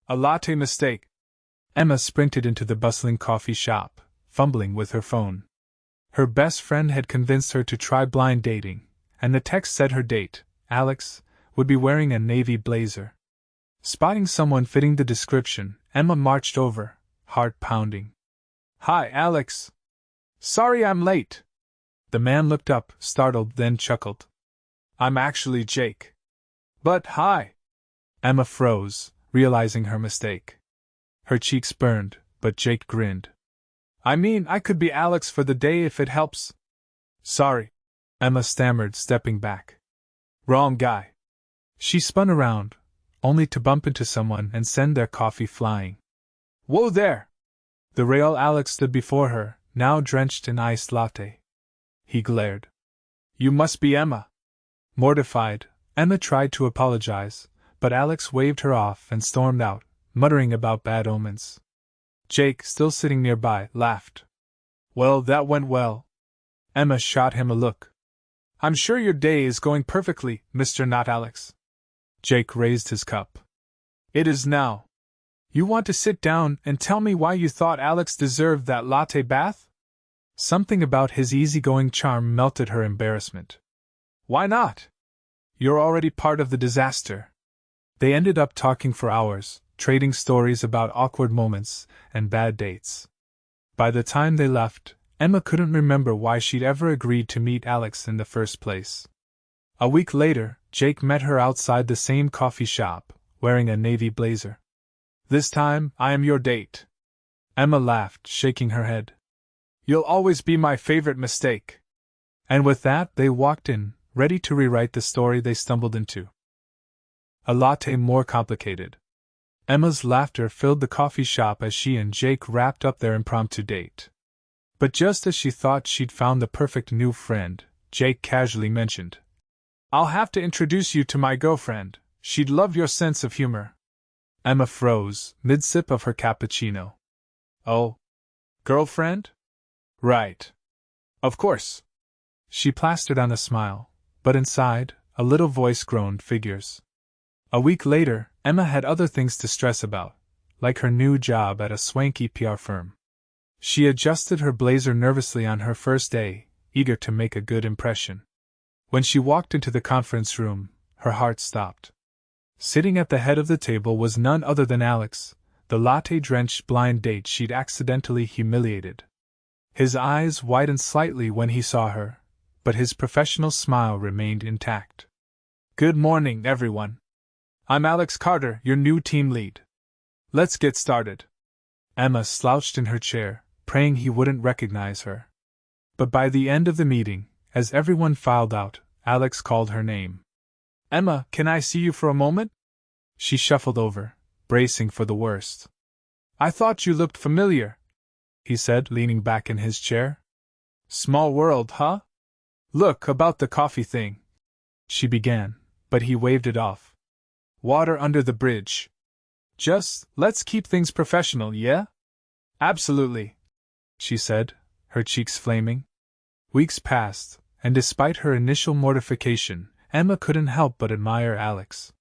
A latte mistake. Emma sprinted into the bustling coffee shop, fumbling with her phone. Her best friend had convinced her to try blind dating, and the text said her date, Alex, would be wearing a navy blazer. Spotting someone fitting the description, Emma marched over, heart pounding. Hi, Alex. Sorry I'm late. The man looked up, startled, then chuckled. I'm actually Jake. But hi. Emma froze, realizing her mistake. Her cheeks burned, but Jake grinned. I mean, I could be Alex for the day if it helps. Sorry. Emma stammered, stepping back. Wrong guy. She spun around, only to bump into someone and send their coffee flying. Whoa there! The real Alex stood before her, now drenched in iced latte. He glared. You must be Emma. Mortified, Emma tried to apologize, but Alex waved her off and stormed out, muttering about bad omens. Jake, still sitting nearby, laughed. Well, that went well. Emma shot him a look. I'm sure your day is going perfectly, Mr. Not Alex. Jake raised his cup. It is now. You want to sit down and tell me why you thought Alex deserved that latte bath? Something about his easygoing charm melted her embarrassment. Why not? You're already part of the disaster. They ended up talking for hours, trading stories about awkward moments and bad dates. By the time they left, Emma couldn't remember why she'd ever agreed to meet Alex in the first place. A week later, Jake met her outside the same coffee shop, wearing a navy blazer. This time, I am your date. Emma laughed, shaking her head. You'll always be my favorite mistake. And with that, they walked in, ready to rewrite the story they stumbled into. A latte more complicated. Emma's laughter filled the coffee shop as she and Jake wrapped up their impromptu date. But just as she thought she'd found the perfect new friend, Jake casually mentioned, I'll have to introduce you to my girlfriend. She'd love your sense of humor. Emma froze, mid-sip of her cappuccino. Oh? Girlfriend? Right. Of course. She plastered on a smile, but inside, a little voice groaned figures. A week later, Emma had other things to stress about, like her new job at a swanky PR firm. She adjusted her blazer nervously on her first day, eager to make a good impression. When she walked into the conference room, her heart stopped. Sitting at the head of the table was none other than Alex, the latte-drenched blind date she'd accidentally humiliated. His eyes widened slightly when he saw her, but his professional smile remained intact. Good morning, everyone. I'm Alex Carter, your new team lead. Let's get started. Emma slouched in her chair, praying he wouldn't recognize her. But by the end of the meeting, as everyone filed out, Alex called her name. Emma, can I see you for a moment? She shuffled over, bracing for the worst. I thought you looked familiar, he said, leaning back in his chair. Small world, huh? Look, about the coffee thing. She began, but he waved it off. Water under the bridge. Just, let's keep things professional, yeah? Absolutely, she said, her cheeks flaming. Weeks passed, and despite her initial mortification, Emma couldn't help but admire Alex.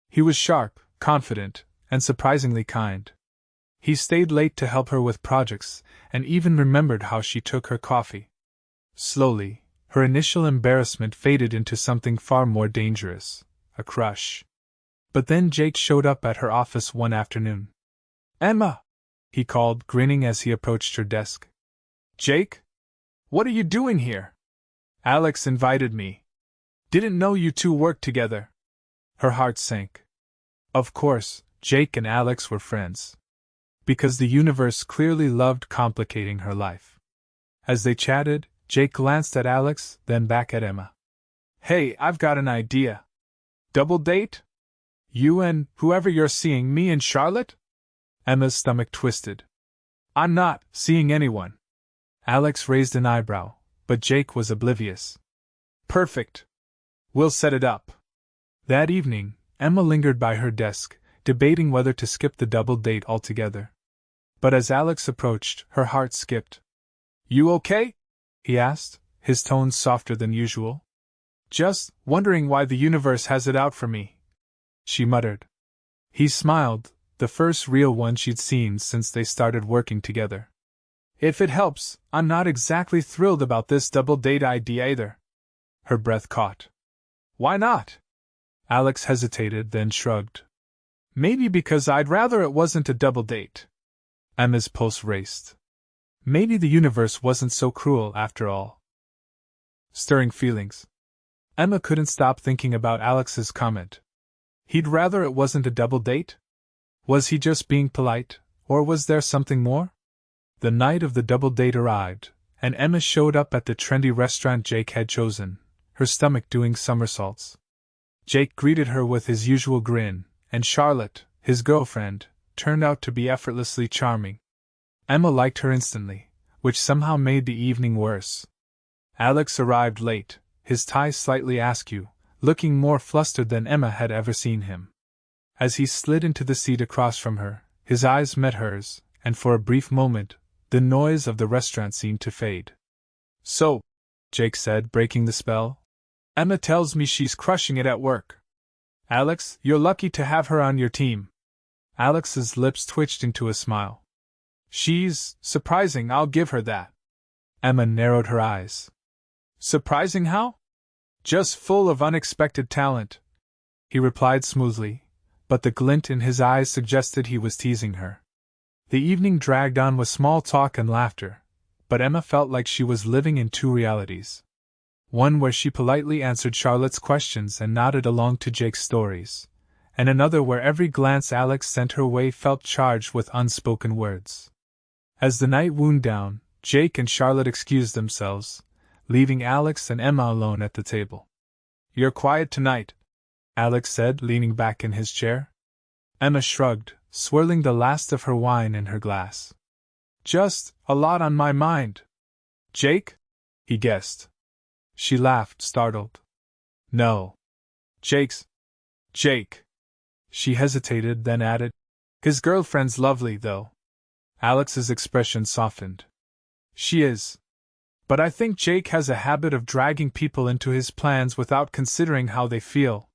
He was sharp, confident, and surprisingly kind. He stayed late to help her with projects, and even remembered how she took her coffee. Slowly, her initial embarrassment faded into something far more dangerous, a crush. But then Jake showed up at her office one afternoon. Emma! He called, grinning as he approached her desk. Jake? What are you doing here? Alex invited me. Didn't know you two worked together. Her heart sank. Of course, Jake and Alex were friends. Because the universe clearly loved complicating her life. As they chatted, Jake glanced at Alex, then back at Emma. Hey, I've got an idea. Double date? You and whoever you're seeing, me and Charlotte? Emma's stomach twisted. I'm not seeing anyone. Alex raised an eyebrow, but Jake was oblivious. Perfect. We'll set it up. That evening, Emma lingered by her desk, debating whether to skip the double date altogether. But as Alex approached, her heart skipped. You okay? He asked, his tone softer than usual. Just wondering why the universe has it out for me, she muttered. He smiled, the first real one she'd seen since they started working together. If it helps, I'm not exactly thrilled about this double date idea either. Her breath caught. Why not? Alex hesitated, then shrugged. Maybe because I'd rather it wasn't a double date. Emma's pulse raced. Maybe the universe wasn't so cruel after all. Stirring feelings. Emma couldn't stop thinking about Alex's comment. He'd rather it wasn't a double date? Was he just being polite, or was there something more? The night of the double date arrived, and Emma showed up at the trendy restaurant Jake had chosen, her stomach doing somersaults. Jake greeted her with his usual grin, and Charlotte, his girlfriend, turned out to be effortlessly charming. Emma liked her instantly, which somehow made the evening worse. Alex arrived late, his tie slightly askew, looking more flustered than Emma had ever seen him. As he slid into the seat across from her, his eyes met hers, and for a brief moment, the noise of the restaurant seemed to fade. So, Jake said, breaking the spell, Emma tells me she's crushing it at work. Alex, you're lucky to have her on your team. Alex's lips twitched into a smile. She's surprising, I'll give her that. Emma narrowed her eyes. Surprising how? Just full of unexpected talent, he replied smoothly, but the glint in his eyes suggested he was teasing her. The evening dragged on with small talk and laughter, but Emma felt like she was living in two realities. One where she politely answered Charlotte's questions and nodded along to Jake's stories, and another where every glance Alex sent her way felt charged with unspoken words. As the night wound down, Jake and Charlotte excused themselves, leaving Alex and Emma alone at the table. You're quiet tonight, Alex said, leaning back in his chair. Emma shrugged, swirling the last of her wine in her glass. Just a lot on my mind. Jake? He guessed. She laughed, startled. No. Jake. She hesitated, then added, his girlfriend's lovely, though. Alex's expression softened. She is. But I think Jake has a habit of dragging people into his plans without considering how they feel.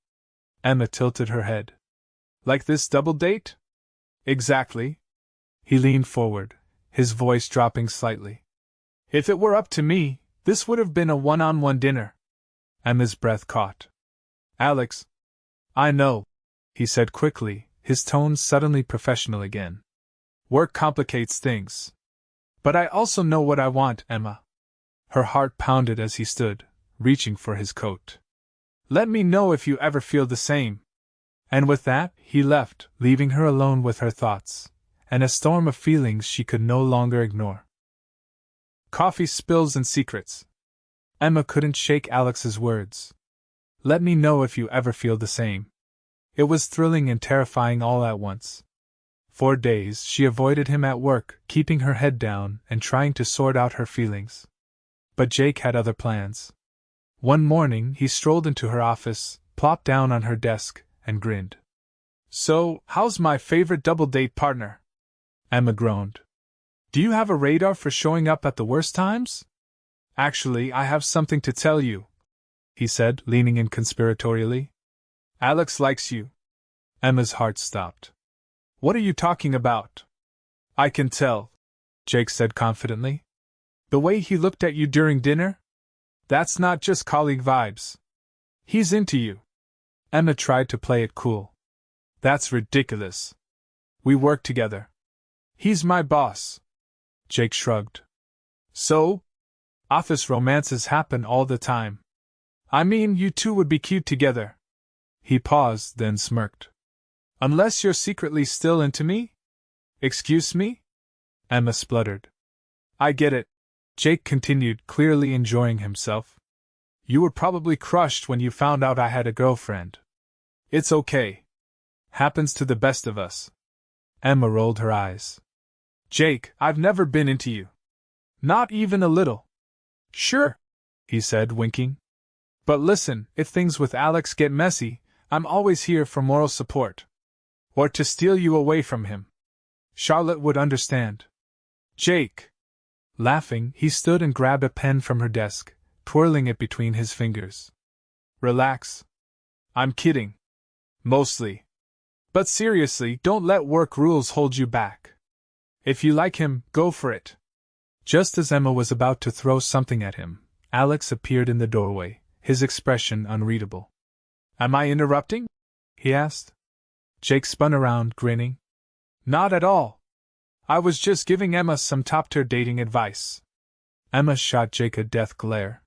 Emma tilted her head. Like this double date? Exactly. He leaned forward, his voice dropping slightly. If it were up to me, this would have been a one-on-one dinner. Emma's breath caught. Alex. I know, he said quickly, his tone suddenly professional again. Work complicates things. But I also know what I want, Emma. Her heart pounded as he stood, reaching for his coat. Let me know if you ever feel the same. And with that, he left, leaving her alone with her thoughts, and a storm of feelings she could no longer ignore. Coffee spills and secrets. Emma couldn't shake Alex's words. Let me know if you ever feel the same. It was thrilling and terrifying all at once. For days she avoided him at work, keeping her head down and trying to sort out her feelings. But Jake had other plans. One morning he strolled into her office, plopped down on her desk, and grinned. So, how's my favorite double-date partner? Emma groaned. Do you have a radar for showing up at the worst times? Actually, I have something to tell you, he said, leaning in conspiratorially. Alex likes you. Emma's heart stopped. What are you talking about? I can tell, Jake said confidently. The way he looked at you during dinner? That's not just colleague vibes. He's into you. Emma tried to play it cool. That's ridiculous. We work together. He's my boss. Jake shrugged. So? Office romances happen all the time. I mean, you two would be cute together. He paused, then smirked. Unless you're secretly still into me? Excuse me? Emma spluttered. I get it, Jake continued, clearly enjoying himself. You were probably crushed when you found out I had a girlfriend. It's okay. Happens to the best of us. Emma rolled her eyes. Jake, I've never been into you. Not even a little. Sure, he said, winking. But listen, if things with Alex get messy, I'm always here for moral support. Or to steal you away from him. Charlotte would understand. Jake. Laughing, he stood and grabbed a pen from her desk, twirling it between his fingers. Relax. I'm kidding. Mostly. But seriously, don't let work rules hold you back. If you like him, go for it. Just as Emma was about to throw something at him, Alex appeared in the doorway, his expression unreadable. Am I interrupting? He asked. Jake spun around, grinning. Not at all. I was just giving Emma some top-tier dating advice. Emma shot Jake a death glare.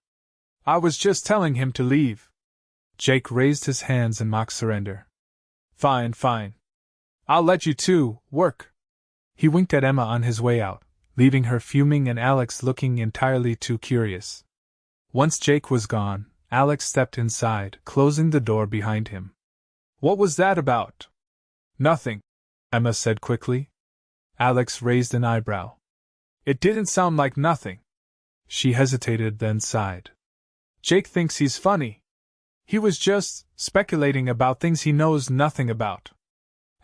I was just telling him to leave. Jake raised his hands in mock surrender. Fine, fine. I'll let you two work. He winked at Emma on his way out, leaving her fuming and Alex looking entirely too curious. Once Jake was gone, Alex stepped inside, closing the door behind him. What was that about? Nothing, Emma said quickly. Alex raised an eyebrow. It didn't sound like nothing. She hesitated, then sighed. Jake thinks he's funny. He was just speculating about things he knows nothing about.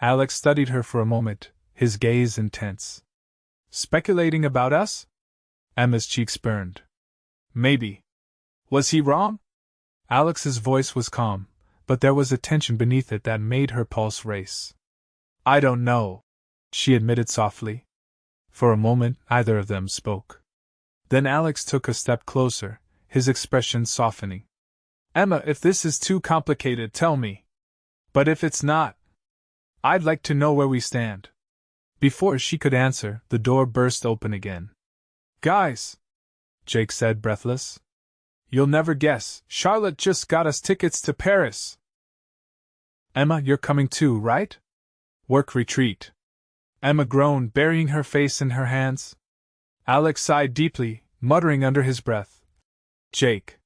Alex studied her for a moment, his gaze intense. Speculating about us? Emma's cheeks burned. Maybe. Was he wrong? Alex's voice was calm, but there was a tension beneath it that made her pulse race. I don't know, she admitted softly. For a moment, neither of them spoke. Then Alex took a step closer, his expression softening. Emma, if this is too complicated, tell me. But if it's not, I'd like to know where we stand. Before she could answer, the door burst open again. Guys, Jake said, breathless. You'll never guess, Charlotte just got us tickets to Paris. Emma, you're coming too, right? Work retreat. Emma groaned, burying her face in her hands. Alex sighed deeply, muttering under his breath. Jake.